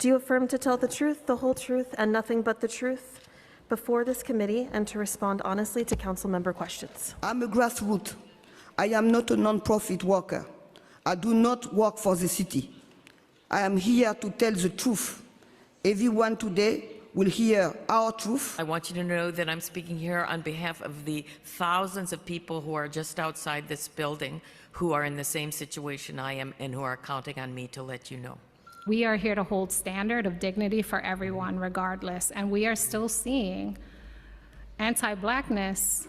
Do you affirm to tell the truth, the whole truth, and nothing but the truth before this committee and to respond honestly to council member questions? I'm a grassroots. I am not a non-profit worker. I do not work for the city. I am here to tell the truth. Everyone today will hear our truth. I want you to know that I'm speaking here on behalf of the thousands of people who are just outside this building who are in the same situation I am and who are counting on me to let you know. We are here to hold standard of dignity for everyone regardless, and we are still seeing anti-Blackness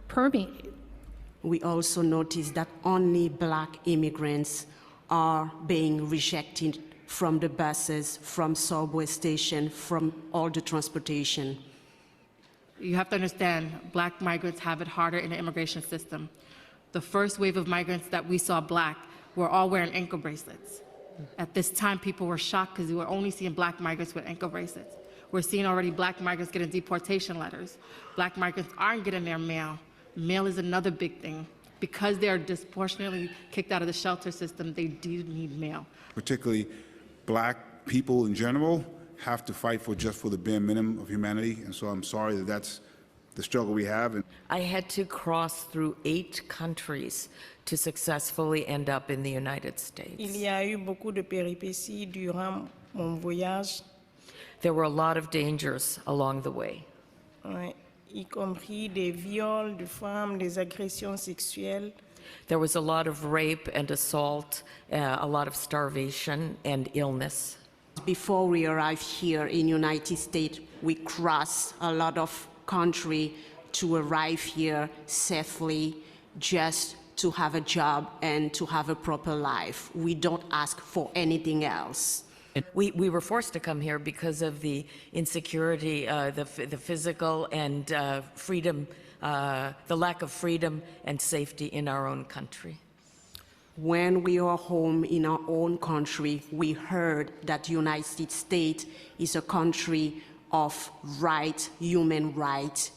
permeate. We also notice that only Black immigrants are being rejected from the buses, from subway station, from all the transportation. You have to understand, Black migrants have it harder in the immigration system. The first wave of migrants that we saw Black were all wearing ankle bracelets. At this time, people were shocked because we were only seeing Black migrants with ankle bracelets. We're seeing already Black migrants getting deportation letters. Black migrants aren't getting their mail. Mail is another big thing. Because they are disproportionately kicked out of the shelter system, they do need mail. Particularly Black people in general have to fight for just for the bare minimum of humanity, and so I'm sorry that that's the struggle we have. I had to cross through 8 countries to successfully end up in the United States. Il y a eu beaucoup de péripéties durant mon voyage. There were a lot of dangers along the way. Y compris des viols de femmes, des agressions sexuelles. There was a lot of rape and assault, a lot of starvation and illness. Before we arrived here in United States, we crossed a lot of country to arrive here safely, just to have a job and to have a proper life. We don't ask for anything else. We were forced to come here because of the insecurity, the physical and freedom, the lack of freedom and safety in our own country. When we are home in our own country, we heard that the United States is a country of rights, human rights.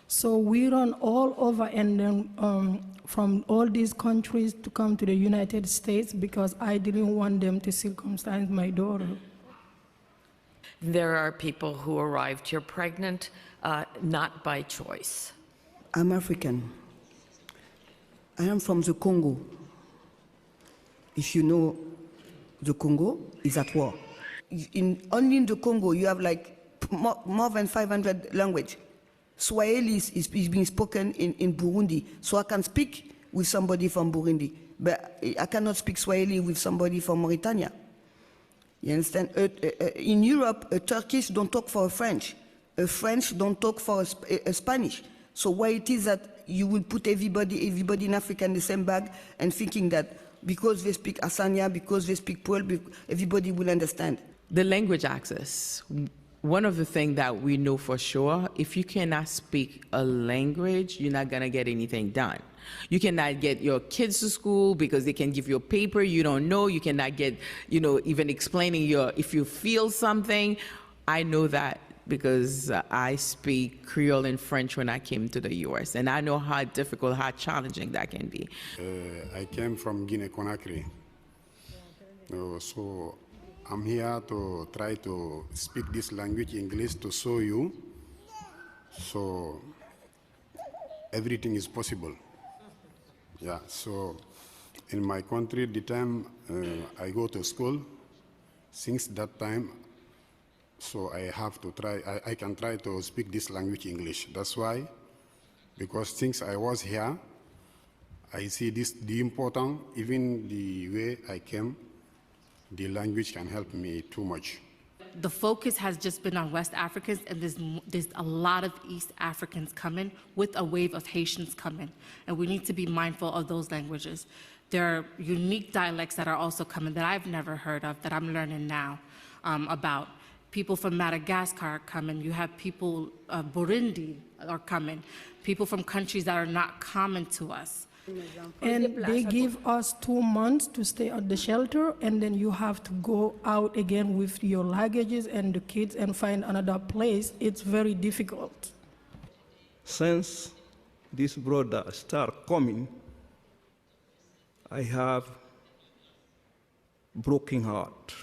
So we run all over and then from all these countries to come to the United States because I didn't want them to circumcise my daughter. There are people who arrived here pregnant, not by choice. I'm African. I am from the Congo. If you know, the Congo is at war. Only in the Congo, you have like more than 500 languages. Swahili is being spoken in Burundi, so I can speak with somebody from Burundi, but I cannot speak Swahili with somebody from Mauritania. You understand? In Europe, a Turkish don't talk for a French don't talk for a Spanish. So why it is that you will put everybody in Africa in the same bag and thinking that because they speak Asanya, because they speak Peul, everybody will understand? The language access. One of the things that we know for sure, if you cannot speak a language, you're not gonna get anything done. You cannot get your kids to school because they can give you a paper you don't know. You cannot get, even explaining if you feel something. I know that because I speak Creole and French when I came to the US, and I know how difficult, how challenging that can be. I came from Guinea-Conakry, so I'm here to try to speak this language, English, to show you, so everything is possible. Yeah, so in my country, the time I go to school, since that time, so I have to try, I can try to speak this language, English. That's why, because since I was here, I see the important, even the way I came, the language can help me too much. The focus has just been on West Africans, and there's a lot of East Africans coming with a wave of Haitians coming, and we need to be mindful of those languages. There are unique dialects that are also coming that I've never heard of, that I'm learning now about. People from Madagascar are coming. You have people, Burundi are coming. People from countries that are not common to us. And they give us 2 months to stay at the shelter, and then you have to go out again with your luggages and the kids and find another place. It's very difficult. Since this brother start coming, I have broken heart.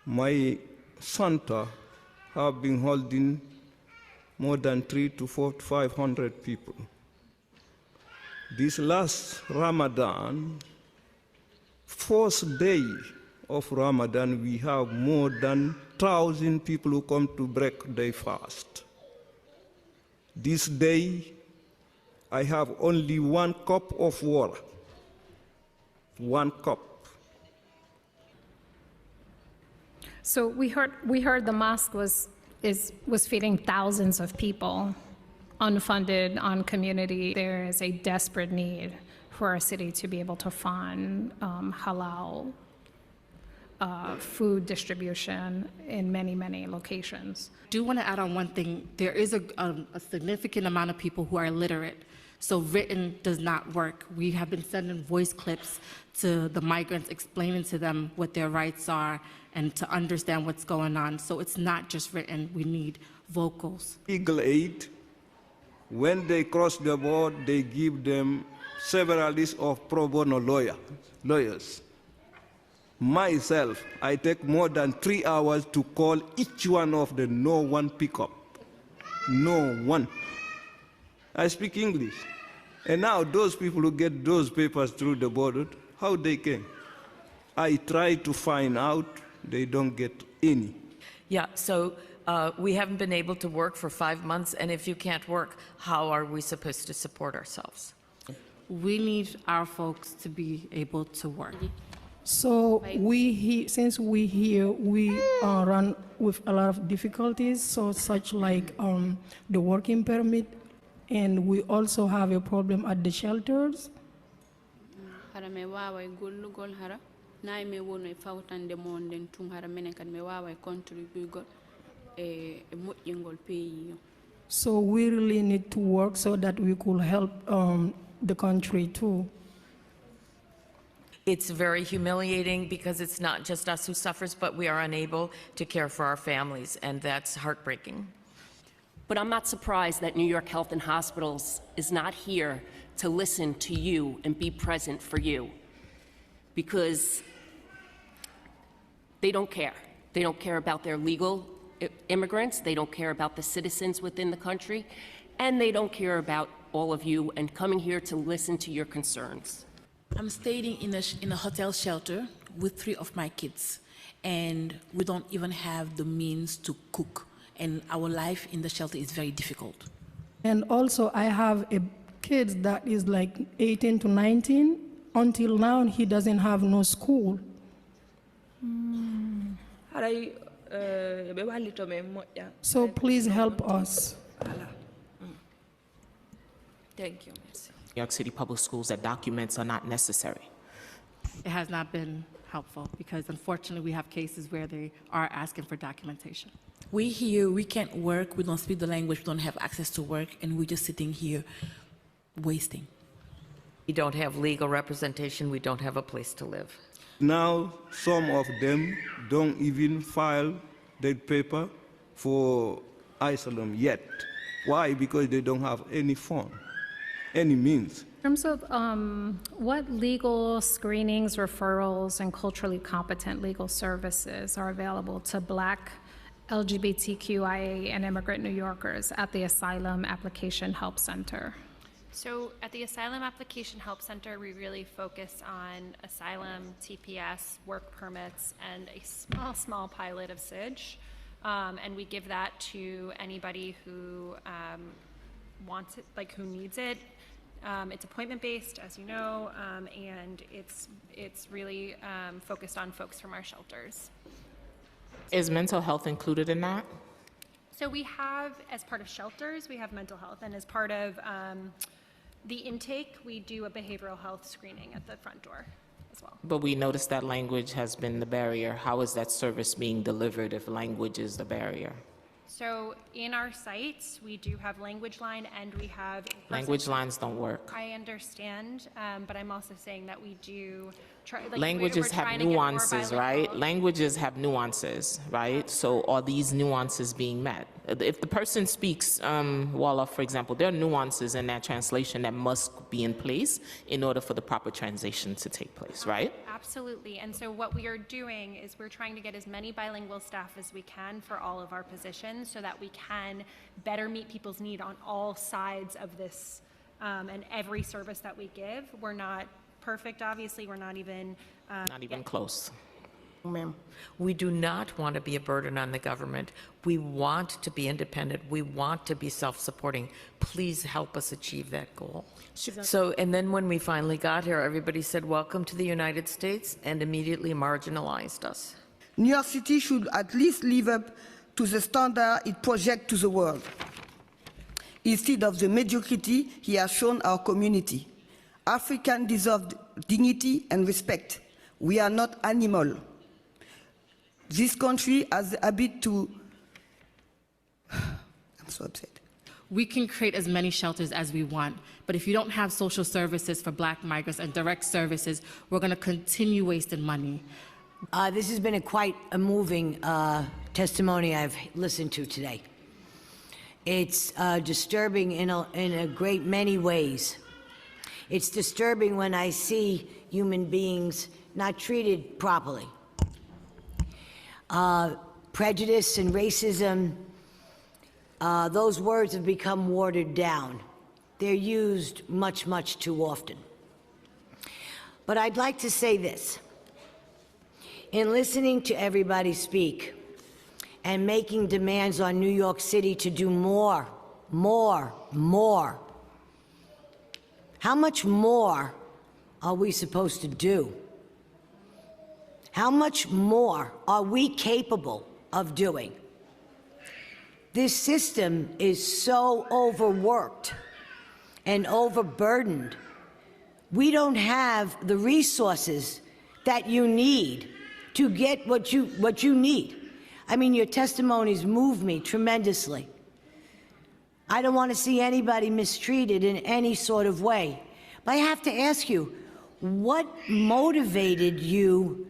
My center have been holding more than 300 to 500 people. This last Ramadan, first day of Ramadan, we have more than 1,000 people who come to break their fast. This day, I have only 1 cup of water. 1 cup. So we heard the mosque was feeding thousands of people, unfunded, on community. There is a desperate need for our city to be able to fund halal food distribution in many, many locations. I do want to add on one thing. There is a significant amount of people who are illiterate, so written does not work. We have been sending voice clips to the migrants, explaining to them what their rights are and to understand what's going on. So it's not just written, we need vocals. Legal aid, when they cross the border, they give them several lists of pro bono lawyers. Myself, I take more than 3 hours to call each one of them, no one pick up. No one. I speak English. And now those people who get those papers through the border, how they can? I try to find out, they don't get any. Yeah, so we haven't been able to work for 5 months, and if you can't work, how are we supposed to support ourselves? We need our folks to be able to work. So since we here, we run with a lot of difficulties, so such like the working permit, and we also have a problem at the shelters. So we really need to work so that we could help the country too. It's very humiliating because it's not just us who suffers, but we are unable to care for our families, and that's heartbreaking. But I'm not surprised that New York Health and Hospitals is not here to listen to you and be present for you, because they don't care. They don't care about their legal immigrants, they don't care about the citizens within the country, and they don't care about all of you and coming here to listen to your concerns. I'm staying in a hotel shelter with 3 of my kids, and we don't even have the means to cook, and our life in the shelter is very difficult. And also I have a kid that is like 18 to 19. Until now, he doesn't have no school. So please help us. Thank you. New York City public schools that documents are not necessary. It has not been helpful because unfortunately we have cases where they are asking for documentation. We here, we can't work, we don't speak the language, we don't have access to work, and we're just sitting here wasting. We don't have legal representation, we don't have a place to live. Now, some of them don't even file their paper for asylum yet. Why? Because they don't have any fund, any means. In terms of what legal screenings, referrals, and culturally competent legal services are available to Black, LGBTQIA, and immigrant New Yorkers at the Asylum Application Help Center? So at the Asylum Application Help Center, we really focus on asylum, TPS, work permits, and a small pilot of SIDGE. And we give that to anybody who wants it, like who needs it. It's appointment-based, as you know, and it's really focused on folks from our shelters. Is mental health included in that? So we have, as part of shelters, we have mental health, and as part of the intake, we do a behavioral health screening at the front door as well. But we noticed that language has been the barrier. How is that service being delivered if language is the barrier? So in our sites, we do have language line and we have Language lines don't work. I understand, but I'm also saying that we do try. Like, Languages we're have trying to get more nuances, bilingual. right? Languages have nuances, right? So are these nuances being met? if the person speaks Wolof, for example, there are nuances in that translation that must be in place in order for the proper translation to take place, right? Absolutely. And so what we are doing is we're trying to get as many bilingual staff as we can for all of our positions so that we can better meet people's need on all sides of this and every service that we give. We're not perfect, obviously. We're not even Close. Ma'am, we do not want to be a burden on the government. We want to be independent. We want to be self-supporting. Please help us achieve that goal. So, and then when we finally got here, everybody said, welcome to the United States, and immediately marginalized us. New York City should at least live up to the standard it projects to the world, instead of the mediocrity he has shown our community. Africans deserve dignity and respect. We are not animals. This country has the habit to... I'm so upset. We can create as many shelters as we want, but if you don't have social services for Black migrants and direct services, we're going to continue wasting money. This has been quite a moving testimony I've listened to today. It's disturbing in a great many ways. It's disturbing when I see human beings not treated properly. Prejudice and racism, those words have become watered down. They're used much, much too often. But I'd like to say this. In listening to everybody speak and making demands on New York City to do more, how much more are we supposed to do? How much more are we capable of doing? This system is so overworked and overburdened. We don't have the resources that you need to get what you need. I mean, your testimonies move me tremendously. I don't want to see anybody mistreated in any sort of way. But I have to ask you, what motivated you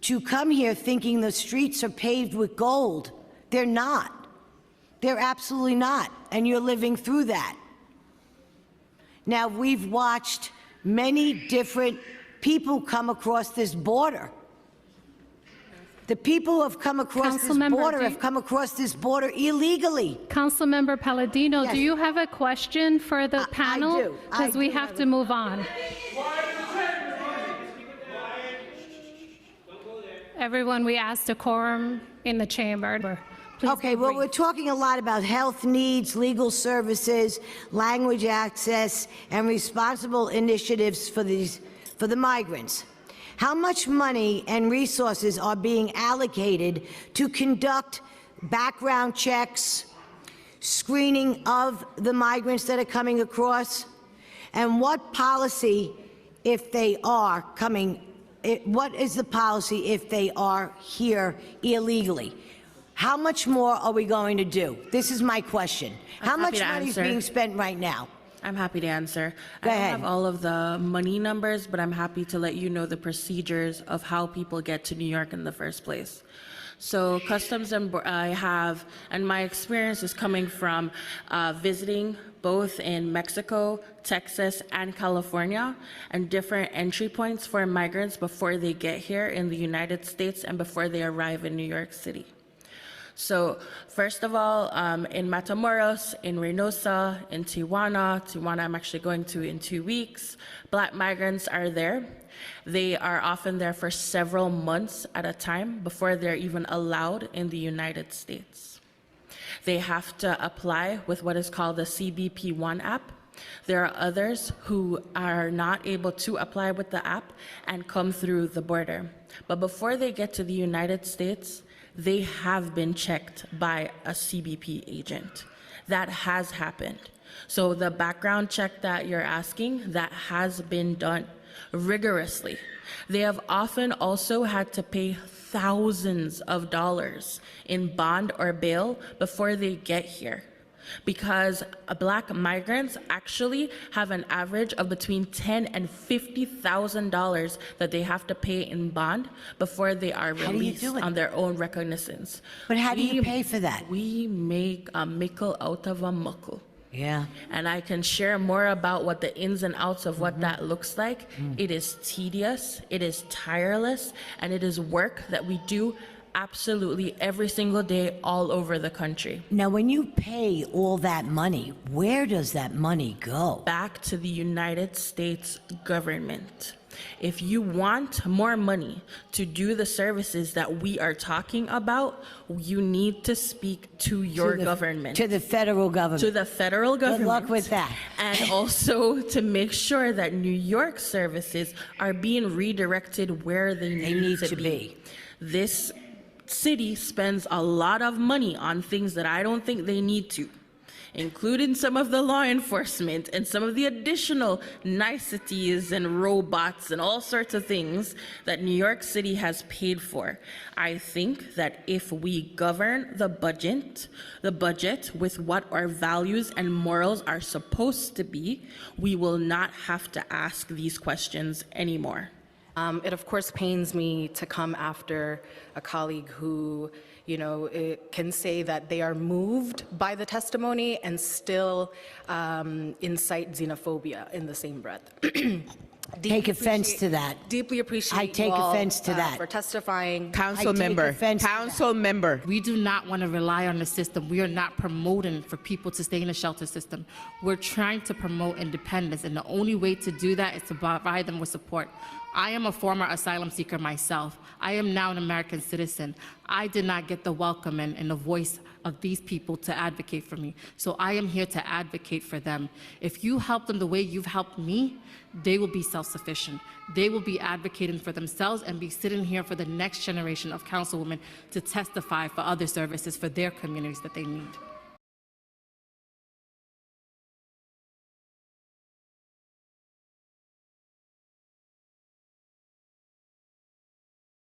to come here thinking the streets are paved with gold? They're not. They're absolutely not. And you're living through that. Now, we've watched many different people come across this border. The people who have come across this border have come across this border illegally. Councilmember Palladino, Yes. do you have a question for the panel? I do. Because we have to move on. Everyone, we asked decorum in the chamber. Please Okay, well, we're talking a lot about health needs, legal services, language access, and responsible initiatives for the migrants. How much money and resources are being allocated to conduct background checks, screening of the migrants that are coming across? And what policy, if they are coming, what is the policy if they are here illegally? How much more are we going to do? This is my question. How much money is being spent right now? I'm happy to answer. Go I ahead. don't have all of the money numbers, but I'm happy to let you know the procedures of how people get to New York in the first place. So Customs and I have, and my experience is coming from visiting both in Mexico, Texas, and California, and different entry points for migrants before they get here in the United States and before they arrive in New York City. So first of all, in Matamoros, in Reynosa, in Tijuana I'm actually going to in 2 weeks, Black migrants are there. They are often there for several months at a time before they're even allowed in the United States. They have to apply with what is called the CBP-1 app. There are others who are not able to apply with the app and come through the border. But before they get to the United States, they have been checked by a CBP agent. That has happened. So the background check that you're asking, that has been done rigorously. They have often also had to pay thousands of dollars in bond or bail before they get here. because Black migrants actually have an average of between $10,000 and $50,000 that they have to pay in bond before they are How do you released do it? on their own recognizance. But how do you pay for that? We make a mickle out of a muckle. Yeah. And I can share more about what the ins and outs of what that looks like. It is tedious, it is tireless, and it is work that we do absolutely every single day all over the country. Now, when you pay all that money, where does that money go? Back to the United States government. If you want more money to do the services that we are talking about, you need to speak to your government. To the federal government. To the federal government. Good luck with that. And also to make sure that New York services are being redirected where they need to be. This city spends a lot of money on things that I don't think they need to, including some of the law enforcement and some of the additional niceties and robots and all sorts of things that New York City has paid for. I think that if we govern the budget with what our values and morals are supposed to be, we will not have to ask these questions anymore. It of course pains me to come after a colleague who, can say that they are moved by the testimony and still incite xenophobia in the same breath. Take offense to that. Deeply appreciate I take you all, offense to that. for testifying. Council member. We do not want to rely on the system. We are not promoting for people to stay in the shelter system. We're trying to promote independence, and the only way to do that is to provide them with support. I am a former asylum seeker myself. I am now an American citizen. I did not get the welcome and the voice of these people to advocate for me. So I am here to advocate for them. If you help them the way you've helped me, they will be self-sufficient. They will be advocating for themselves and be sitting here for the next generation of councilwomen to testify for other services for their communities that they need.